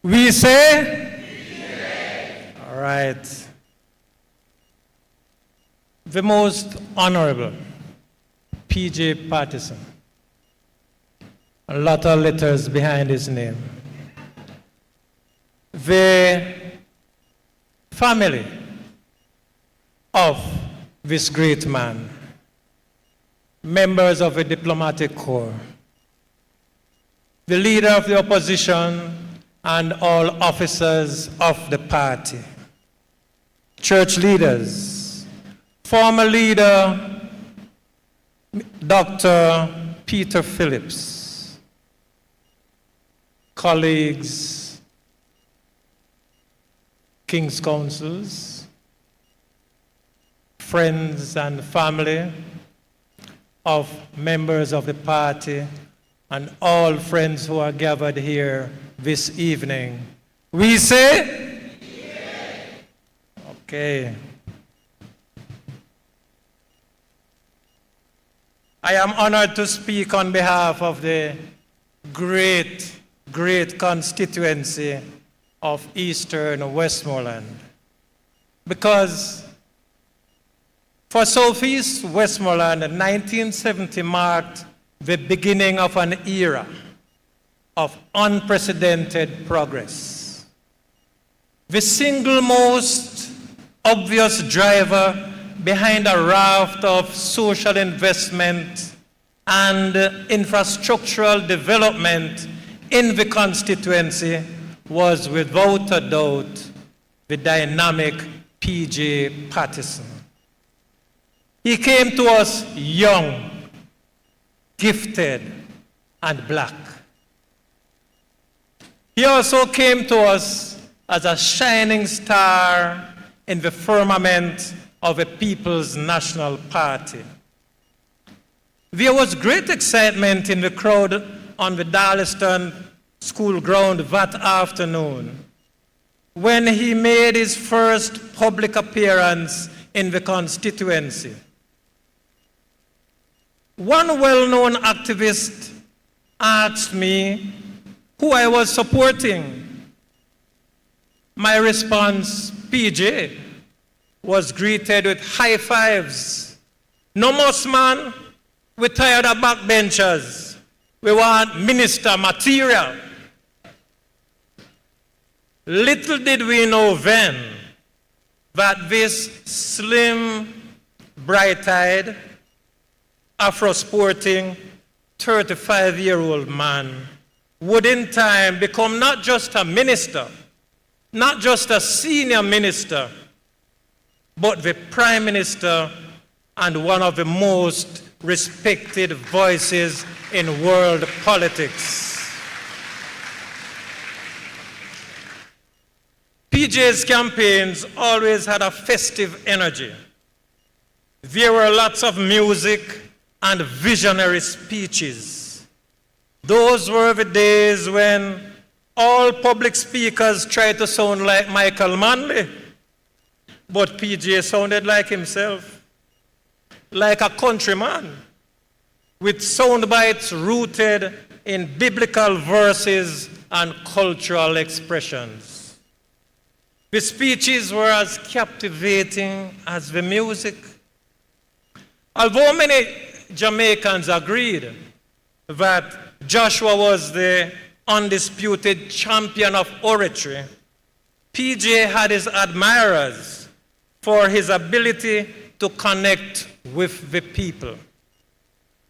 We say? All right. The most honorable P.J. Patterson. A lot of letters behind his name. The family of this great man, members of the diplomatic corps, the leader of the opposition, and all officers of the party, church leaders, former leader Dr. Peter Phillips, colleagues, King's councils, friends and family of members of the party, and all friends who are gathered here this evening. We say? Yes. Okay. I am honored to speak on behalf of the great constituency of Eastern Westmoreland, because for Southeast Westmoreland, 1970 marked the beginning of an era of unprecedented progress. The single most obvious driver behind a raft of social investment and infrastructural development in the constituency was without a doubt the dynamic P.J. Patterson. He came to us young, gifted, and black. He also came to us as a shining star in the firmament of the People's National Party. There was great excitement in the crowd on the Darlington School ground that afternoon when he made his first public appearance in the constituency. One well-known activist asked me who I was supporting. My response, PJ, was greeted with high fives. No more, man, we're tired of backbenchers. We want minister material. Little did we know then that this slim, bright-eyed, Afro-sporting, 35-year-old man would in time become not just a minister, not just a senior minister, but the prime minister and one of the most respected voices in world politics. PJ's campaigns always had a festive energy. There were lots of music and visionary speeches. Those were the days when all public speakers tried to sound like Michael Manley, but PJ sounded like himself, like a countryman, with sound bites rooted in biblical verses and cultural expressions. The speeches were as captivating as the music. Although many Jamaicans agreed that Joshua was the undisputed champion of oratory, PJ had his admirers for his ability to connect with the people.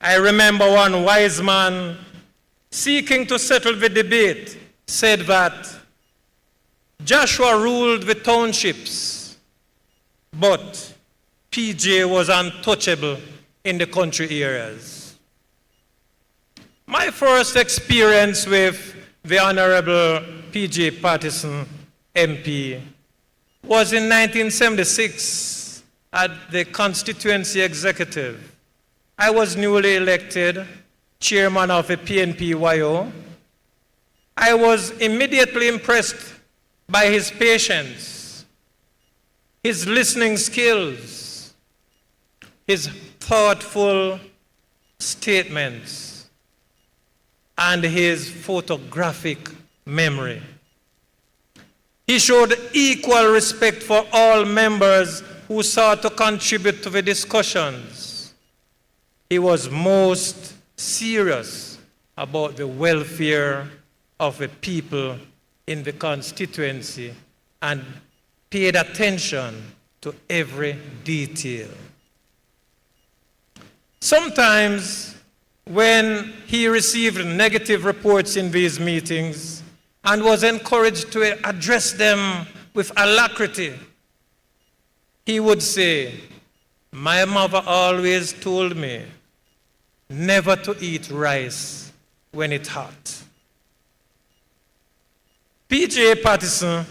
I remember one wise man seeking to settle the debate said that Joshua ruled the townships, but PJ was untouchable in the country areas. My first experience with the Honorable P.J. Patterson, MP, was in 1976 at the constituency executive. I was newly elected chairman of the PNP-YO. I was immediately impressed by his patience, his listening skills, his thoughtful statements, and his photographic memory. He showed equal respect for all members who sought to contribute to the discussions. He was most serious about the welfare of the people in the constituency and paid attention to every detail. Sometimes, when he received negative reports in these meetings and was encouraged to address them with alacrity, he would say, "My mother always told me never to eat rice when it's hot." P.J. Patterson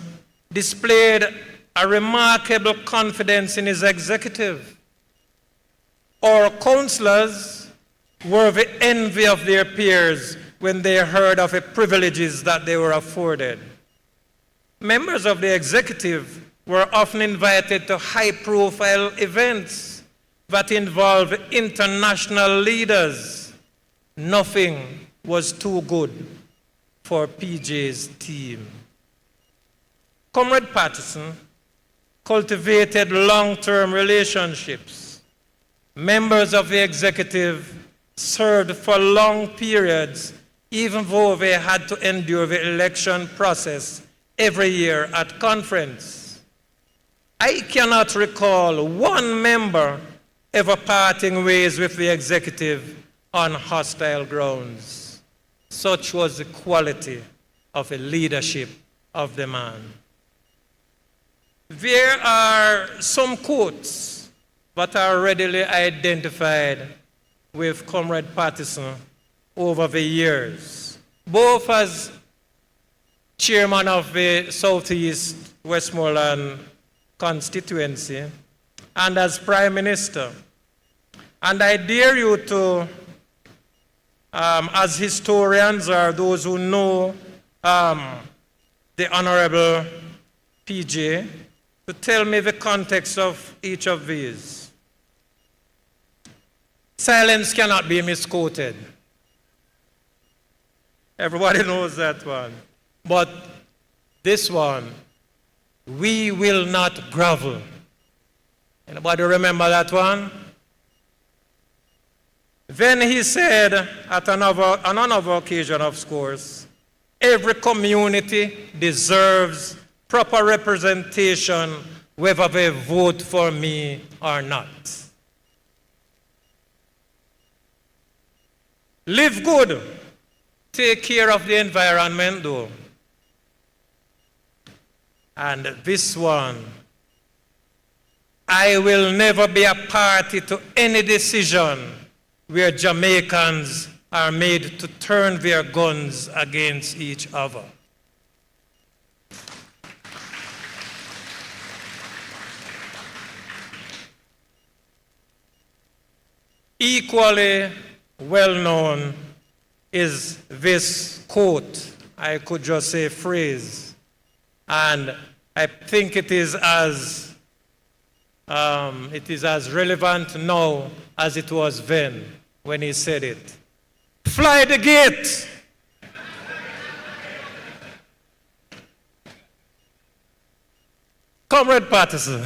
displayed a remarkable confidence in his executive. Our councillors were the envy of their peers when they heard of the privileges that they were afforded. Members of the executive were often invited to high-profile events that involved international leaders. Nothing was too good for PJ's team. Comrade Patterson cultivated long-term relationships. Members of the executive served for long periods, even though they had to endure the election process every year at conference. I cannot recall one member ever parting ways with the executive on hostile grounds. Such was the quality of the leadership of the man. There are some quotes that are readily identified with Comrade Patterson over the years, both as chairman of the Southeast Westmoreland constituency and as Prime Minister. And I dare you to, as historians or those who know the Honorable PJ, to tell me the context of each of these. Silence cannot be misquoted. Everybody knows that one. But this one, we will not grovel. Anybody remember that one? Then he said at another occasion, of course, every community deserves proper representation whether they vote for me or not. Live good. Take care of the environment, though. And this one, I will never be a party to any decision where Jamaicans are made to turn their guns against each other. Equally well known is this quote, I could just say phrase, and I think it is as relevant now as it was then when he said it. Fly the gate! Comrade Patterson.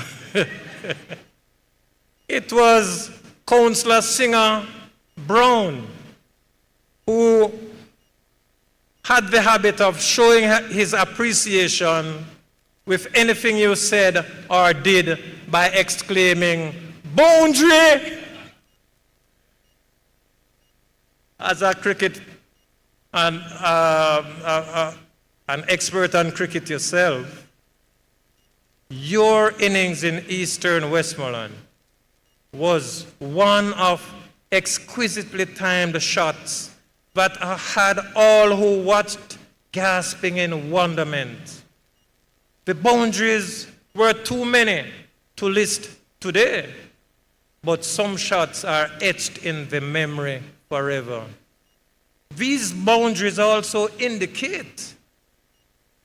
It was Councillor Singer Brown who had the habit of showing his appreciation with anything you said or did by exclaiming, "Boundary!" As a cricket and an expert on cricket yourself, your innings in Eastern Westmoreland was one of exquisitely timed shots that had all who watched gasping in wonderment. The boundaries were too many to list today, but some shots are etched in the memory forever. These boundaries also indicate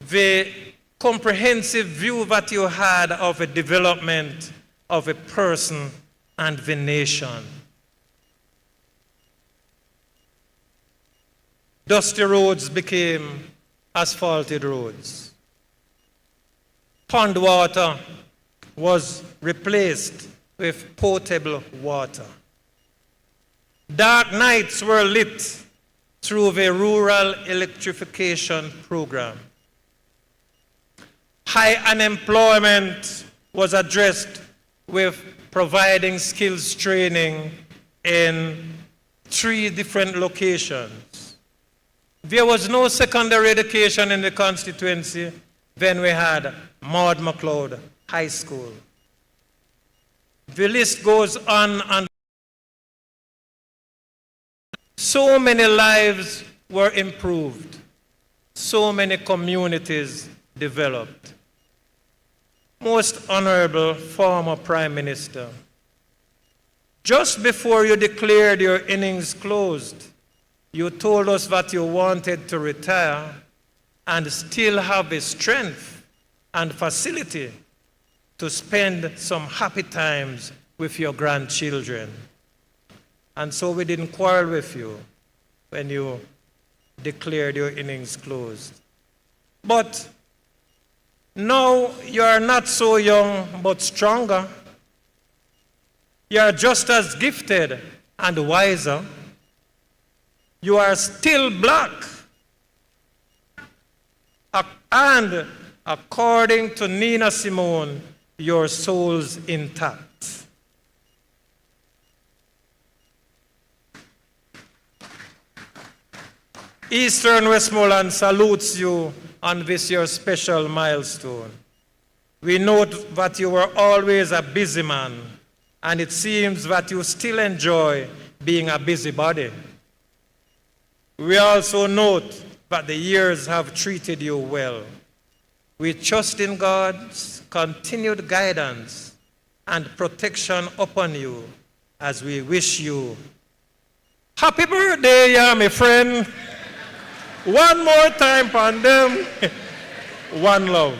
the comprehensive view that you had of the development of a person and the nation. Dusty roads became asphalted roads. pond water was replaced with potable water. Dark nights were lit through the rural electrification program. High unemployment was addressed with providing skills training in 3 different locations. There was no secondary education in the constituency. Then we had Maud McLeod High School. The list goes on and so many lives were improved. So many communities developed. Most Honorable former Prime Minister, just before you declared your innings closed, you told us that you wanted to retire and still have the strength and facility to spend some happy times with your grandchildren. And so we didn't quarrel with you when you declared your innings closed. But now you are not so young, but stronger. You are just as gifted and wiser. You are still black. And according to Nina Simone, your soul's intact. Eastern Westmoreland salutes you on this your special milestone. We note that you were always a busy man, and it seems that you still enjoy being a busybody. We also note that the years have treated you well. We trust in God's continued guidance and protection upon you as we wish you happy birthday, yeah, my friend. One more time on them. One love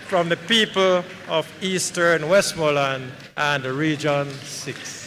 from the people of Eastern Westmoreland and Region 6.